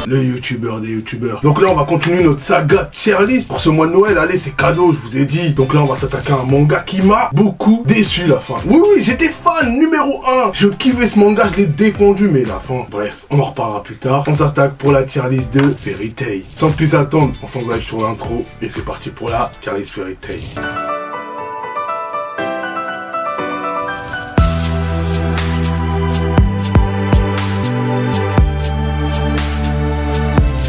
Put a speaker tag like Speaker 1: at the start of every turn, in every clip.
Speaker 1: Le youtubeur des youtubeurs. Donc là on va continuer notre saga tier list pour ce mois de Noël. Allez, c'est cadeau, je vous ai dit. Donc là on va s'attaquer à un manga qui m'a beaucoup déçu la fin. Oui, j'étais fan numéro 1. Je kiffais ce manga, je l'ai défendu, mais la fin, bref, on en reparlera plus tard. On s'attaque pour la tier list de Fairy Tail. Sans plus attendre, on s'engage sur l'intro et c'est parti pour la tier list Fairy Tail.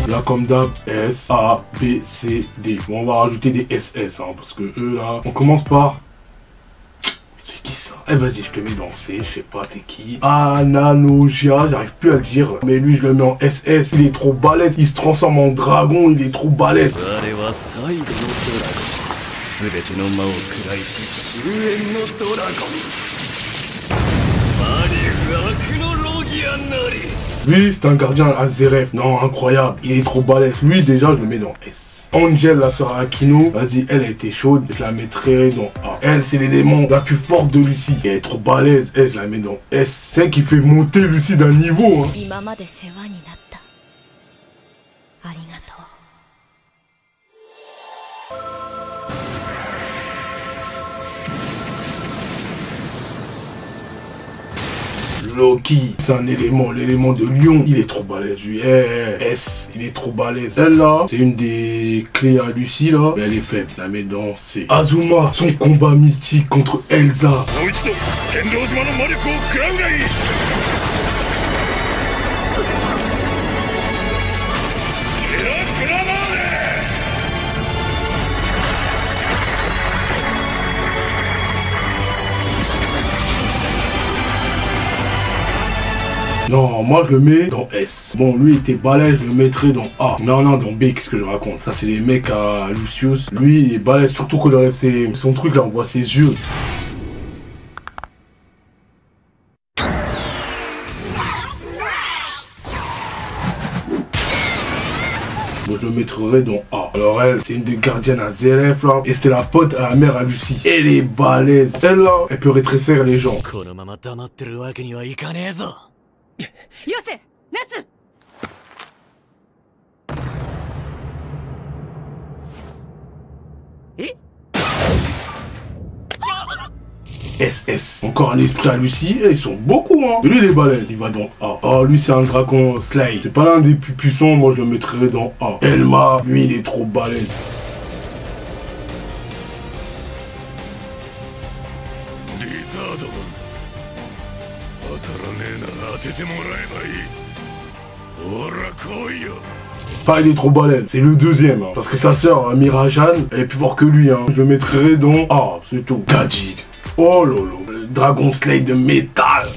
Speaker 1: Là comme d'hab, S, A, B, C, D. Bon, on va rajouter des SS, hein, parce que eux là, on commence par... C'est qui ça? Eh vas-y, je te mets dans C, je sais pas t'es qui. Analogia, j'arrive plus à le dire. Mais lui je le mets en SS, il est trop balèze, il se transforme en dragon, il est trop balèze. Lui, c'est un gardien à Zeref. Non, incroyable. Il est trop balèze. Lui, déjà, je le mets dans S. Angel, la sœur Akino, vas-y, elle a été chaude. Je la mettrai dans A. Elle, c'est l'élément la plus forte de Lucie. Elle est trop balèze. Elle, je la mets dans S. C'est elle qui fait monter Lucie d'un niveau. Hein. Loki, c'est un élément, l'élément de Lion. Il est trop balèze, lui. S, il est trop balèze. Elle là, c'est une des clés à Lucie là. Mais elle est faible, je la mets dans C. Azuma, son combat mythique contre Elsa. Non, moi je le mets dans S. Bon, lui il était balèze, je le mettrais dans A. Non, dans B, qu'est-ce que je raconte? Ça, c'est les mecs à Lucius. Lui, il est balèze, surtout quand il enlève son truc là, on voit ses yeux. Moi je le mettrais dans A. Alors elle, c'est une des gardiennes à Zeref là. Et c'était la pote à la mère à Lucie. Elle est balèze. Elle là, elle peut rétrécir les gens. SS. Encore un esprit à Lucie, ils sont beaucoup hein. Et lui il est balèze, il va dans A. Oh lui c'est un dragon Slade. C'est pas l'un des plus puissants, moi je le mettrais dans A. Elma, lui il est trop balèze. Pas il est trop balèze, c'est le deuxième hein. Parce que sa sœur Mirajan, elle est plus forte que lui hein. Je le mettrais dans A, c'est tout. Gajid. Oh lolo, le Dragon Slade de métal.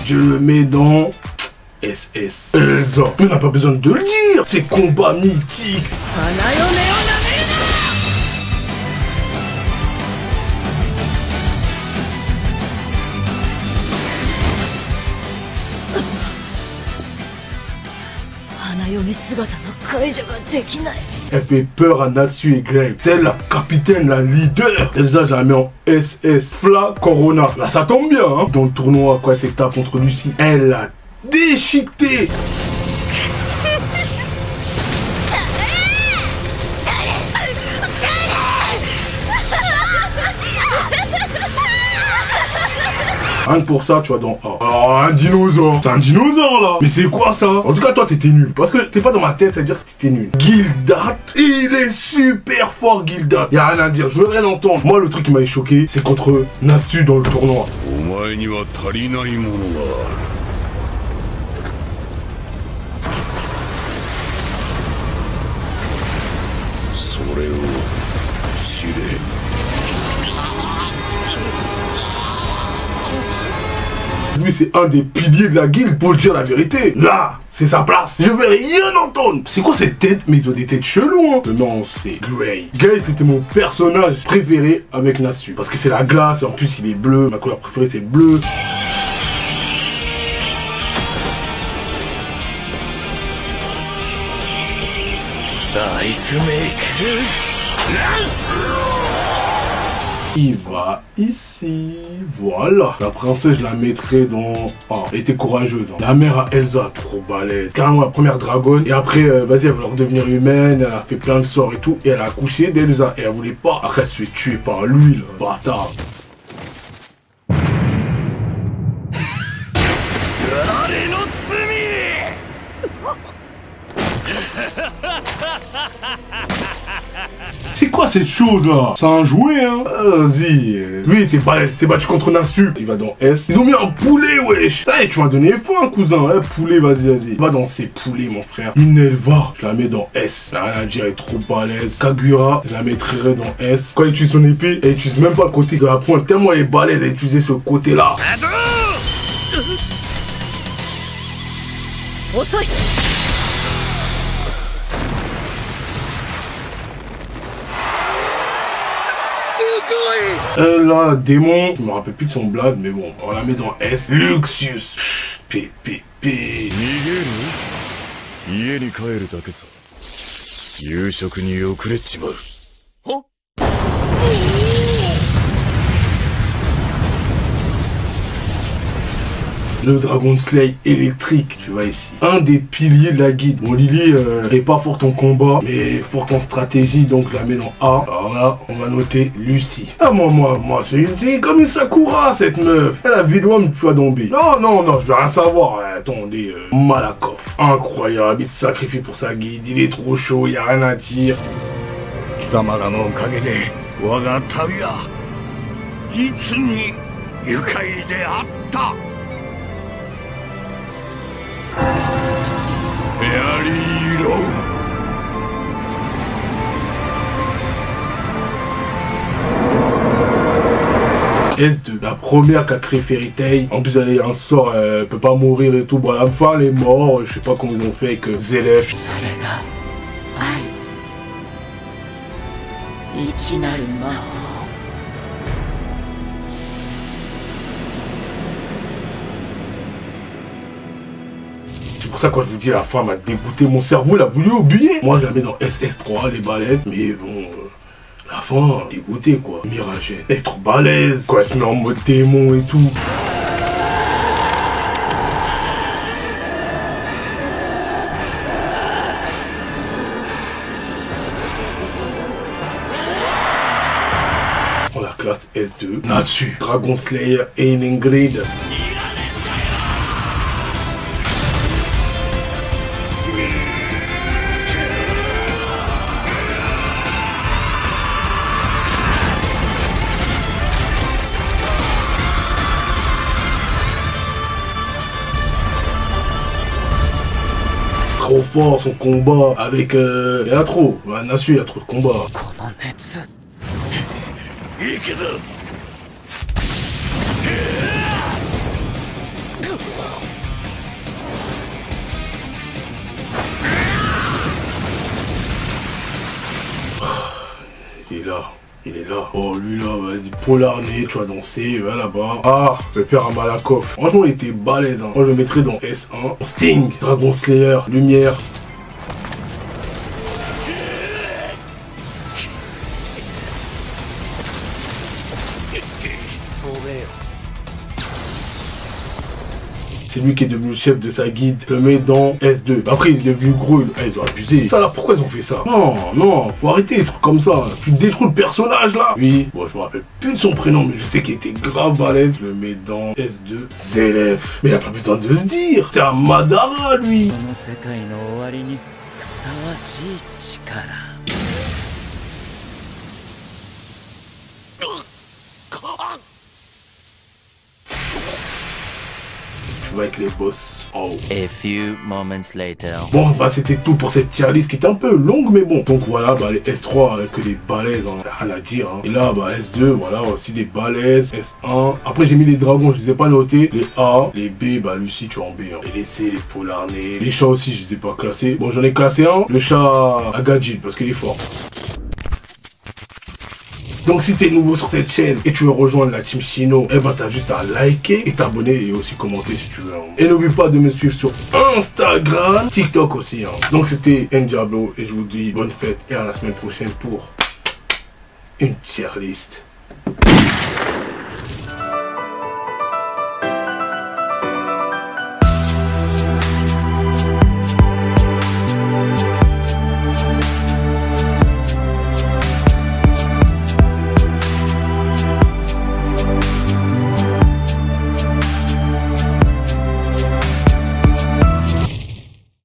Speaker 1: Je le mets dans SS. Elsa. Mais on n'a pas besoin de le dire. C'est combat mythique. Elle fait peur à Natsu et Greg. C'est la capitaine, la leader. Elsa, je la mets en SS. Fla Corona. Là, ça tombe bien, hein. Dans le tournoi, quoi, c'est tape contre Lucie. Elle l'a déchiqueté. Rien que pour ça, tu vois, dans A. Oh, un dinosaure. C'est un dinosaure, là. Mais c'est quoi, ça? En tout cas, toi, t'étais nul. Parce que t'es pas dans ma tête, ça veut dire que t'étais nul. Gildat, il est super fort, Gildat. Y'a rien à dire, je veux rien entendre. Moi, le truc qui m'avait choqué, c'est contre Natsu dans le tournoi. Lui, c'est un des piliers de la guilde, pour le dire la vérité. Là, c'est sa place. Je vais rien entendre. C'est quoi cette tête? Mais ils ont des têtes cheloues, hein. Non, c'est Gray. Gray, c'était mon personnage préféré avec Natsu. Parce que c'est la glace, et en plus, il est bleu. Ma couleur préférée, c'est le bleu. Il va ici, voilà. La princesse, je la mettrai dans... Ah, elle était courageuse. Hein. La mère à Elsa, trop balèze. Carrément la première dragonne. Et après, vas-y, elle va redevenir humaine. Elle a fait plein de sorts et tout. Et elle a accouché d'Elsa. Et elle voulait pas. Après, elle se fait tuer par lui, là. Bâtard. C'est quoi cette chose là? C'est un jouet hein. Vas-y. Lui il était balèze, il s'est battu contre Nasu. Il va dans S. Ils ont mis un poulet wesh. Ça y est, tu m'as donné faim cousin. Hein, poulet, vas-y. Va dans ces poulets mon frère. Minelva, je la mets dans S. Ça n'a rien à dire, elle est trop balèze. Kagura, je la mettrai dans S. Quand elle utilise son épée, elle utilise même pas le côté de la pointe. Tellement elle est balèze, elle utilise ce côté là. Là, démon, je me rappelle plus de son blague, mais bon, on la met dans S. Luxius. P. Le Dragon Slay électrique, tu vois ici. Un des piliers de la guide. Bon, Lily est pas forte en combat, mais forte en stratégie, donc je la mets dans A. Alors là, on va noter Lucie. Ah, moi, c'est comme une Sakura, cette meuf. Elle a vu l'homme, tu vois, dans B. Non, je vais rien savoir. Attendez, Malakoff. Incroyable, il se sacrifie pour sa guide. Il est trop chaud, il n'y a rien à dire. S2, la première qui a créé Fairy Tail. En plus, elle est un sort, elle peut pas mourir et tout. Bon, la fin, elle est morte. Je sais pas comment ils ont fait avec Zelef. C'est pour ça que quand je vous dis la femme a dégoûté mon cerveau, il a voulu oublier. Moi je la mets dans SS3, les balèzes, mais bon, la fin, dégoûté quoi. Miragène, elle est trop balèze, quand elle se met en mode démon et tout. On la classe S2, Natsu, Dragon Slayer et Ingrid. Trop fort son combat avec il y a trop, Nasu, il y a trop de combats. Il est là. Oh, lui là, vas-y, Polarné, tu vas danser, va là-bas. Ah, le père à Malakoff. Franchement, il était balèze. Hein. Moi, je le mettrais dans S1. Sting, Dragon Slayer, Lumière. C'est lui qui est devenu le chef de sa guide. Je le mets dans S2. Après, il est devenu gros. Ils ont abusé. Ça là, pourquoi ils ont fait ça? Non, faut arrêter les trucs comme ça. Tu détruis le personnage là. Oui, bon, je me rappelle plus de son prénom, mais je sais qu'il était grave balèze. Je le mets dans S2. Zelef. Mais il a pas besoin de se dire. C'est un Madara, lui. Avec les boss en haut.
Speaker 2: A few moments later.
Speaker 1: Bon, bah c'était tout pour cette tier list qui était un peu longue, mais bon. Donc voilà, bah les S3 avec des balaises, hein, rien à dire. Hein. Et là, bah S2, voilà, aussi des balaises. S1. Après, j'ai mis les dragons, je les ai pas notés. Les A, les B, bah Lucie, tu es en B. Hein. Et les C, les Polarnés. Les chats aussi, je les ai pas classés. Bon, j'en ai classé un. Le chat à Gadget, parce qu'il est fort. Donc si t'es nouveau sur cette chaîne et tu veux rejoindre la team Chino, eh ben t'as juste à liker et t'abonner et aussi commenter si tu veux. Et n'oublie pas de me suivre sur Instagram, TikTok aussi. Donc c'était Ndiablo et je vous dis bonne fête et à la semaine prochaine pour une tier list.